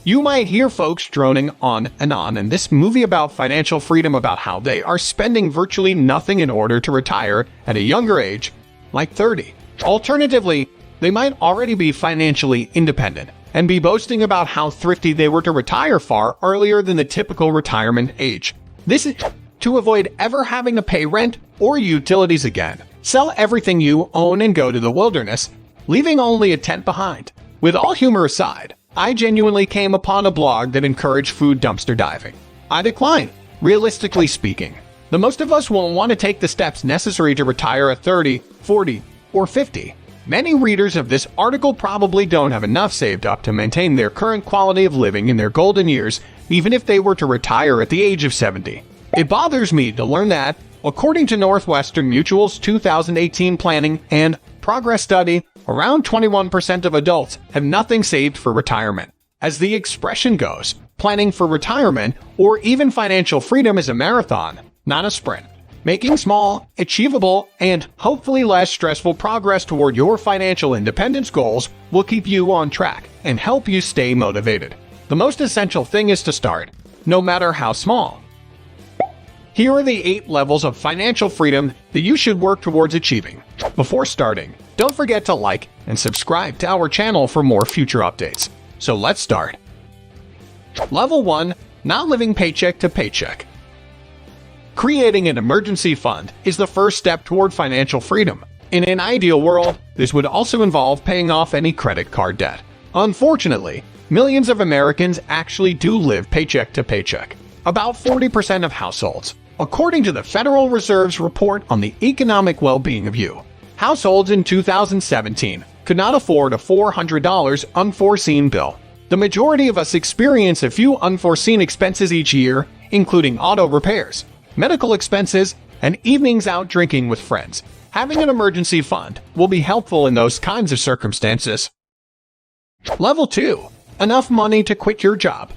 You might hear folks droning on and on in this movie about financial freedom about how they are spending virtually nothing in order to retire at a younger age, like 30. Alternatively, they might already be financially independent and be boasting about how thrifty they were to retire far earlier than the typical retirement age. This is to avoid ever having to pay rent or utilities again. Sell everything you own and go to the wilderness, leaving only a tent behind. With all humor aside, I genuinely came upon a blog that encouraged food dumpster diving. I declined. Realistically speaking, the most of us won't want to take the steps necessary to retire at 30, 40, or 50. Many readers of this article probably don't have enough saved up to maintain their current quality of living in their golden years, even if they were to retire at the age of 70. It bothers me to learn that, according to Northwestern Mutual's 2018 Planning and Progress study, around 21% of adults have nothing saved for retirement. As the expression goes, planning for retirement or even financial freedom is a marathon, not a sprint. Making small, achievable, and hopefully less stressful progress toward your financial independence goals will keep you on track and help you stay motivated. The most essential thing is to start, no matter how small. Here are the 8 levels of financial freedom that you should work towards achieving. Before starting, don't forget to like and subscribe to our channel for more future updates. So let's start. Level 1. Not living paycheck to paycheck. Creating an emergency fund is the first step toward financial freedom. In an ideal world, this would also involve paying off any credit card debt. Unfortunately, millions of Americans actually do live paycheck to paycheck. About 40% of households, according to the Federal Reserve's report on the economic well-being of you. Households in 2017 could not afford a $400 unforeseen bill. The majority of us experience a few unforeseen expenses each year, including auto repairs, medical expenses, and evenings out drinking with friends. Having an emergency fund will be helpful in those kinds of circumstances. Level 2. Enough money to quit your job.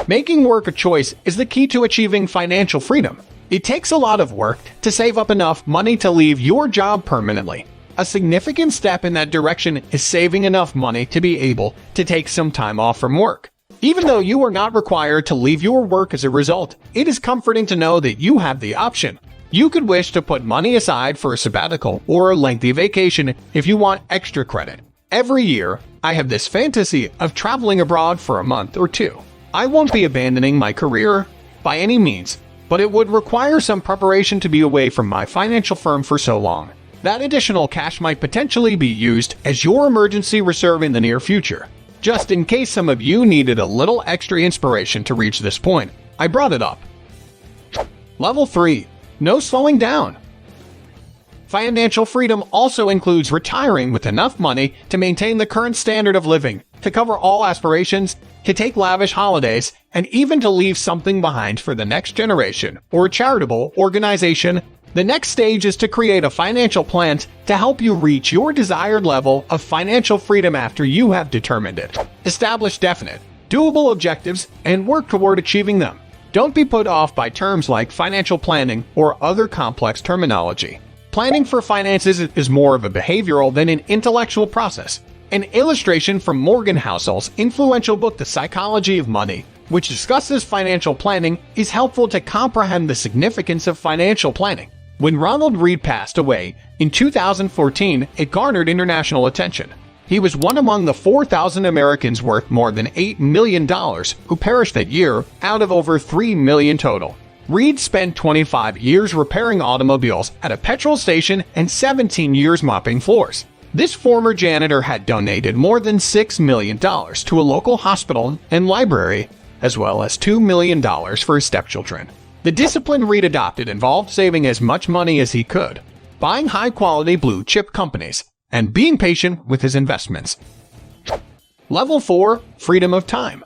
Making work a choice is the key to achieving financial freedom. It takes a lot of work to save up enough money to leave your job permanently. A significant step in that direction is saving enough money to be able to take some time off from work. Even though you are not required to leave your work as a result, it is comforting to know that you have the option. You could wish to put money aside for a sabbatical or a lengthy vacation if you want extra credit. Every year, I have this fantasy of traveling abroad for a month or two. I won't be abandoning my career by any means, but it would require some preparation to be away from my financial firm for so long. That additional cash might potentially be used as your emergency reserve in the near future. Just in case some of you needed a little extra inspiration to reach this point, I brought it up. Level 3. No slowing down. Financial freedom also includes retiring with enough money to maintain the current standard of living, to cover all aspirations, to take lavish holidays, and even to leave something behind for the next generation or a charitable organization. The next stage is to create a financial plan to help you reach your desired level of financial freedom after you have determined it. Establish definite, doable objectives and work toward achieving them. Don't be put off by terms like financial planning or other complex terminology. Planning for finances is more of a behavioral than an intellectual process. An illustration from Morgan Housel's influential book, The Psychology of Money, which discusses financial planning, is helpful to comprehend the significance of financial planning. When Ronald Read passed away in 2014, it garnered international attention. He was one among the 4,000 Americans worth more than $8 million who perished that year out of over 3 million total. Read spent 25 years repairing automobiles at a petrol station and 17 years mopping floors. This former janitor had donated more than $6 million to a local hospital and library, as well as $2 million for his stepchildren. The discipline Read adopted involved saving as much money as he could, buying high-quality blue-chip companies, and being patient with his investments. Level 4. Freedom of time.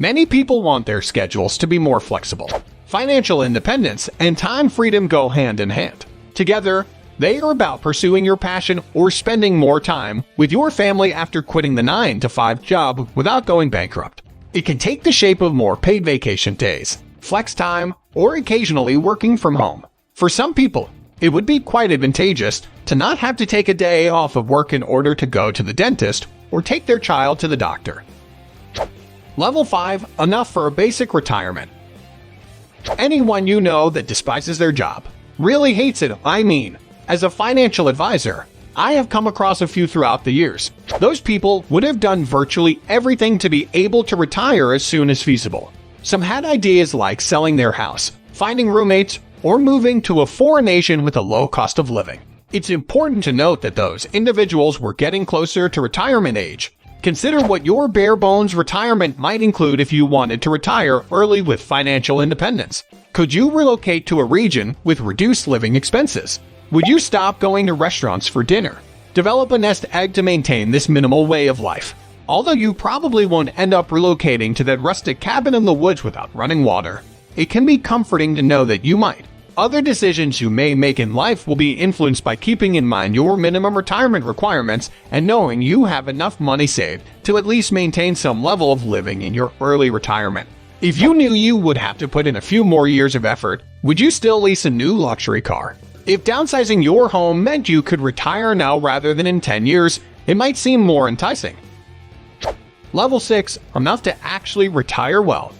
Many people want their schedules to be more flexible. Financial independence and time freedom go hand in hand. Together, they are about pursuing your passion or spending more time with your family after quitting the 9-to-5 job without going bankrupt. It can take the shape of more paid vacation days, flex time, or occasionally working from home. For some people, it would be quite advantageous to not have to take a day off of work in order to go to the dentist or take their child to the doctor. Level 5, enough for a basic retirement. Anyone you know that despises their job, really hates it, as a financial advisor, I have come across a few throughout the years. Those people would have done virtually everything to be able to retire as soon as feasible. Some had ideas like selling their house, finding roommates, or moving to a foreign nation with a low cost of living. It's important to note that those individuals were getting closer to retirement age. Consider what your bare-bones retirement might include if you wanted to retire early with financial independence. Could you relocate to a region with reduced living expenses? Would you stop going to restaurants for dinner? Develop a nest egg to maintain this minimal way of life. Although you probably won't end up relocating to that rustic cabin in the woods without running water, it can be comforting to know that you might. Other decisions you may make in life will be influenced by keeping in mind your minimum retirement requirements and knowing you have enough money saved to at least maintain some level of living in your early retirement. If you knew you would have to put in a few more years of effort, would you still lease a new luxury car? If downsizing your home meant you could retire now rather than in 10 years, it might seem more enticing. Level 6, enough to actually retire well.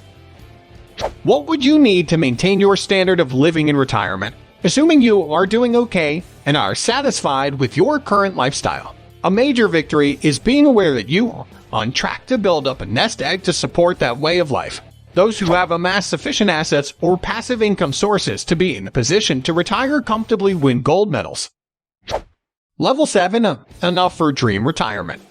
What would you need to maintain your standard of living in retirement, assuming you are doing okay and are satisfied with your current lifestyle? A major victory is being aware that you are on track to build up a nest egg to support that way of life. Those who have amassed sufficient assets or passive income sources to be in a position to retire comfortably win gold medals. Level 7, enough for dream retirement.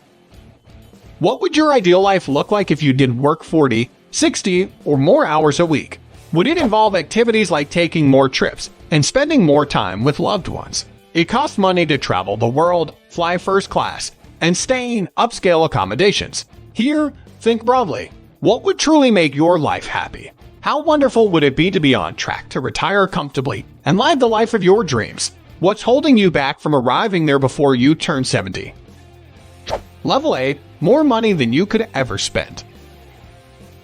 What would your ideal life look like if you didn't work 40, 60, or more hours a week? Would it involve activities like taking more trips and spending more time with loved ones? It costs money to travel the world, fly first class, and stay in upscale accommodations. Here, think broadly. What would truly make your life happy? How wonderful would it be to be on track to retire comfortably and live the life of your dreams? What's holding you back from arriving there before you turn 70? Level 8, more money than you could ever spend.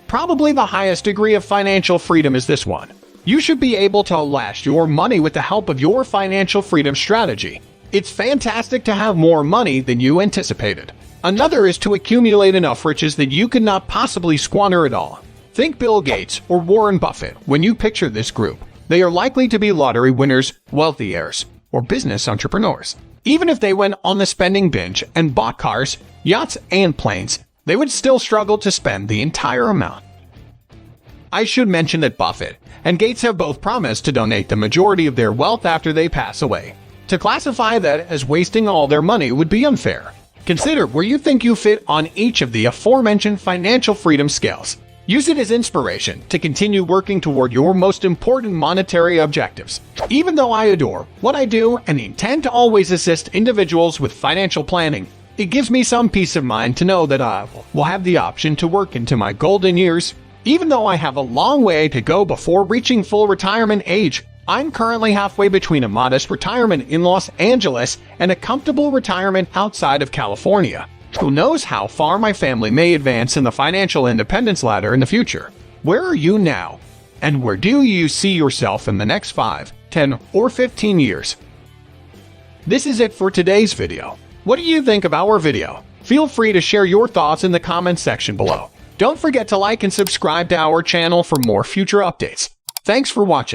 Probably the highest degree of financial freedom is this one. You should be able to last your money with the help of your financial freedom strategy. It's fantastic to have more money than you anticipated. Another is to accumulate enough riches that you cannot possibly squander it all. Think Bill Gates or Warren Buffett when you picture this group. They are likely to be lottery winners, wealthy heirs, or business entrepreneurs. Even if they went on the spending binge and bought cars, yachts, and planes, they would still struggle to spend the entire amount. I should mention that Buffett and Gates have both promised to donate the majority of their wealth after they pass away. To classify that as wasting all their money would be unfair. Consider where you think you fit on each of the aforementioned financial freedom scales. Use it as inspiration to continue working toward your most important monetary objectives. Even though I adore what I do and intend to always assist individuals with financial planning, it gives me some peace of mind to know that I will have the option to work into my golden years. Even though I have a long way to go before reaching full retirement age, I'm currently halfway between a modest retirement in Los Angeles and a comfortable retirement outside of California. Who knows how far my family may advance in the financial independence ladder in the future? Where are you now? And where do you see yourself in the next 5, 10, or 15 years? This is it for today's video. What do you think of our video? Feel free to share your thoughts in the comments section below. Don't forget to like and subscribe to our channel for more future updates. Thanks for watching.